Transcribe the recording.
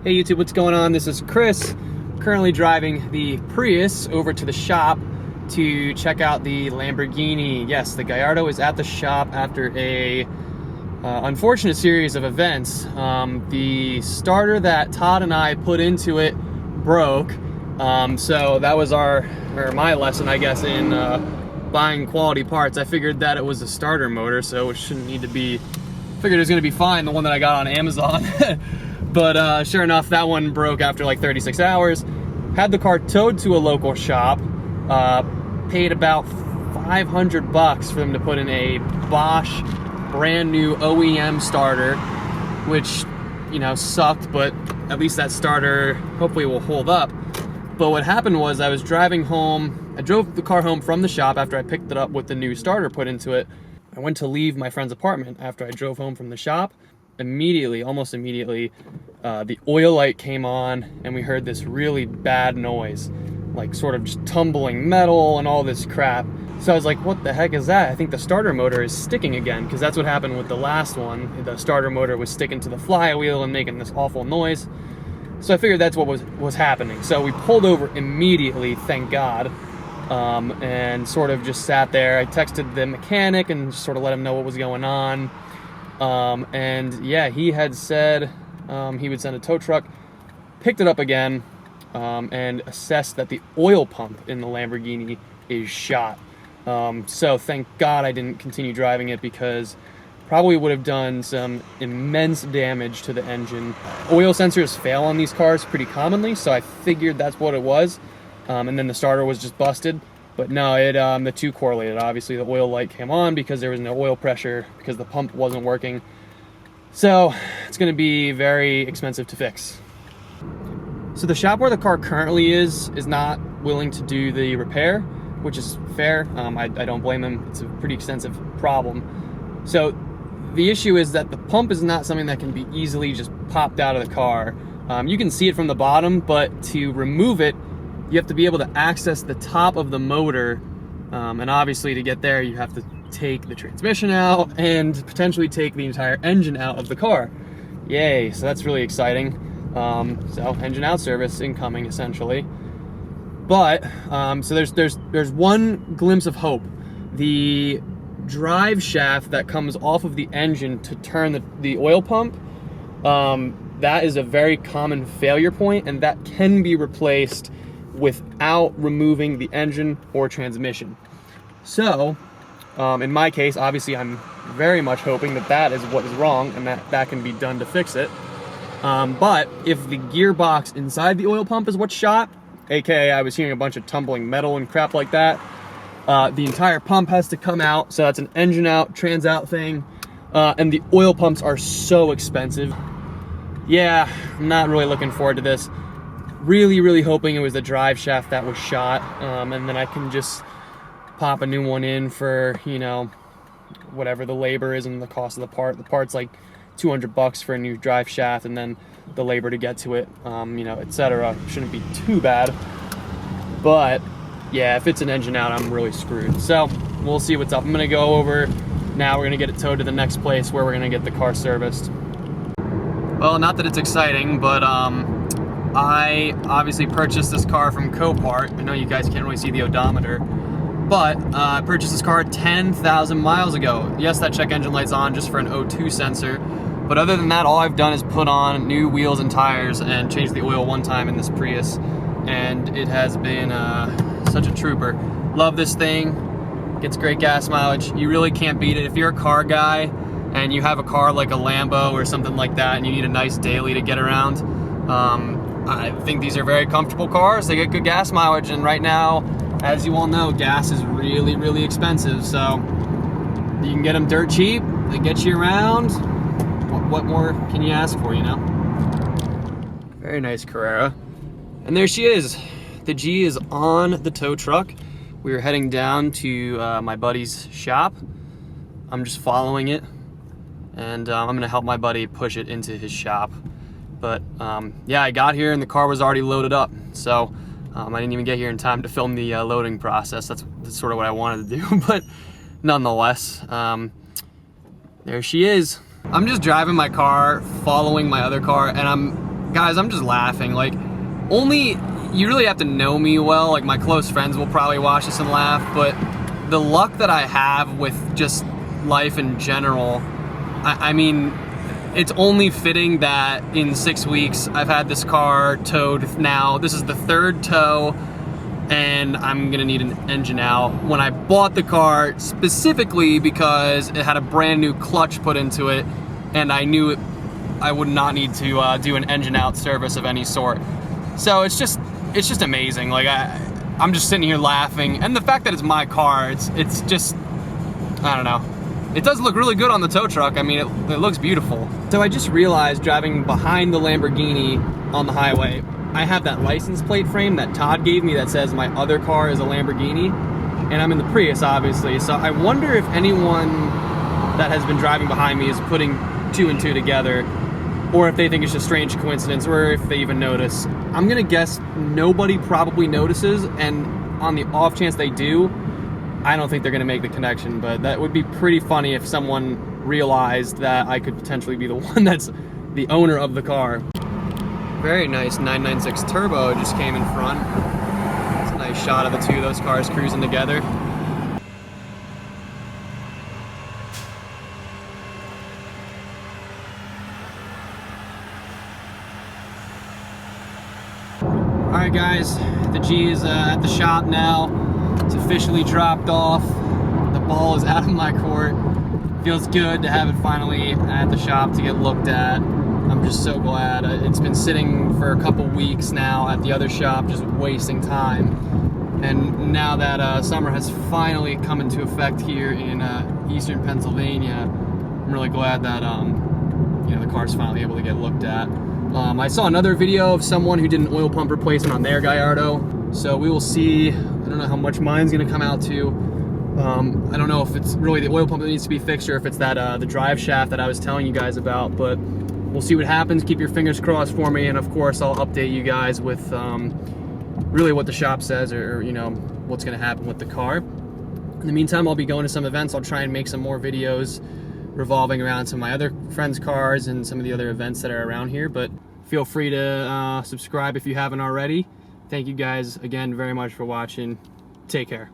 Hey YouTube, what's going on? This is Chris, currently driving the Prius over to the shop to check out the Lamborghini. Yes, the Gallardo is at the shop after a unfortunate series of events. The starter that Todd and I put into it broke, so that was my lesson, I guess, in buying quality parts. I figured that it was a starter motor, so it shouldn't need to be, figured it was going to be fine, the one that I got on Amazon. But sure enough, that one broke after like 36 hours. Had the car towed to a local shop, paid about $500 for them to put in a Bosch brand new OEM starter, which, you know, sucked, but at least that starter hopefully will hold up. But what happened was I was driving home. I drove the car home from the shop after I picked it up with the new starter put into it. I went to leave my friend's apartment after I drove home from the shop. Immediately, almost immediately, the oil light came on and we heard this really bad noise, like sort of just tumbling metal and all this crap. So I was like, what the heck is that? I think the starter motor is sticking again, because that's what happened with the last one. The starter motor was sticking to the flywheel and making this awful noise. So I figured that's what was happening. So we pulled over immediately, thank God, and sort of just sat there. I texted the mechanic and just sort of let him know what was going on. And yeah, he had said he would send a tow truck, picked it up again, and assessed that the oil pump in the Lamborghini is shot. So thank God I didn't continue driving it, because probably would have done some immense damage to the engine. Oil sensors fail on these cars pretty commonly, so I figured that's what it was. And then the starter was just busted. But no, the two correlated. Obviously, the oil light came on because there was no oil pressure, because the pump wasn't working. So it's going to be very expensive to fix. So the shop where the car currently is not willing to do the repair, which is fair. I don't blame them. It's a pretty extensive problem. So the issue is that the pump is not something that can be easily just popped out of the car. You can see it from the bottom, but to remove it, you have to be able to access the top of the motor, and obviously to get there you have to take the transmission out and potentially take the entire engine out of the car. Yay, so that's really exciting. So engine out service incoming, essentially. But so there's one glimpse of hope. The drive shaft that comes off of the engine to turn the oil pump, that is a very common failure point, and that can be replaced without removing the engine or transmission. So, in my case, obviously I'm very much hoping that that is what is wrong and that can be done to fix it. But if the gearbox inside the oil pump is what's shot, aka I was hearing a bunch of tumbling metal and crap like that, the entire pump has to come out, so that's an engine out, trans out thing, and the oil pumps are so expensive. Yeah, I'm not really looking forward to this. Really hoping it was the drive shaft that was shot, and then I can just pop a new one in for, you know, whatever the labor is and the cost of the part. The part's like $200 for a new drive shaft, and then the labor to get to it, you know, etc. Shouldn't be too bad. But yeah, if it's an engine out, I'm really screwed. So we'll see what's up. I'm gonna go over now. We're gonna get it towed to the next place where we're gonna get the car serviced. Well, not that it's exciting, but I obviously purchased this car from Copart. I know you guys can't really see the odometer, but I purchased this car 10,000 miles ago. Yes, that check engine light's on just for an O2 sensor, but other than that, all I've done is put on new wheels and tires and changed the oil one time in this Prius, and it has been such a trooper. Love this thing. Gets great gas mileage. You really can't beat it. If you're a car guy and you have a car like a Lambo or something like that and you need a nice daily to get around, I think these are very comfortable cars. They get good gas mileage, and right now, as you all know, gas is really expensive, so you can get them dirt cheap. They get you around. What more can you ask for, you know? Very nice Carrera. And there she is. The G is on the tow truck. We are heading down to my buddy's shop. I'm just following it, and I'm gonna help my buddy push it into his shop. But yeah, I got here and the car was already loaded up, so I didn't even get here in time to film the loading process. That's sort of what I wanted to do, but nonetheless, there she is. I'm just driving my car, following my other car, and I'm Guys, I'm just laughing. Like, only you really have to know me well. Like, my close friends will probably watch this and laugh, but the luck that I have with just life in general, I mean, it's only fitting that in 6 weeks I've had this car towed now. This is the 3rd tow, and I'm gonna need an engine out. When I bought the car specifically because it had a brand new clutch put into it, and I knew I would not need to do an engine out service of any sort. So it's just amazing. Like, I'm just sitting here laughing, and the fact that it's my car, it's just, I don't know. It does look really good on the tow truck. I mean, it looks beautiful. So I just realized driving behind the Lamborghini on the highway, I have that license plate frame that Todd gave me that says my other car is a Lamborghini, and I'm in the Prius, obviously. So I wonder if anyone that has been driving behind me is putting 2 and 2 together, or if they think it's just a strange coincidence, or if they even notice. I'm gonna guess nobody probably notices, and on the off chance they do, I don't think they're gonna make the connection, but that would be pretty funny if someone realized that I could potentially be the one that's the owner of the car. Very nice 996 Turbo just came in front. It's a nice shot of the 2 of those cars cruising together. Alright guys, the G is at the shop now. It's officially dropped off. The ball is out of my court. Feels good to have it finally at the shop to get looked at. I'm just so glad. It's been sitting for a couple weeks now at the other shop, just wasting time. And now that summer has finally come into effect here in eastern Pennsylvania, I'm really glad that you know, the car's finally able to get looked at. I saw another video of someone who did an oil pump replacement on their Gallardo, so we will see. I don't know how much mine's gonna come out to. I don't know if it's really the oil pump that needs to be fixed or if it's that the drive shaft that I was telling you guys about, but we'll see what happens. Keep your fingers crossed for me, and of course I'll update you guys with really what the shop says, or you know, what's gonna happen with the car. In the meantime, I'll be going to some events. I'll try and make some more videos revolving around some of my other friends' cars and some of the other events that are around here, but feel free to subscribe if you haven't already. Thank you guys again very much for watching. Take care.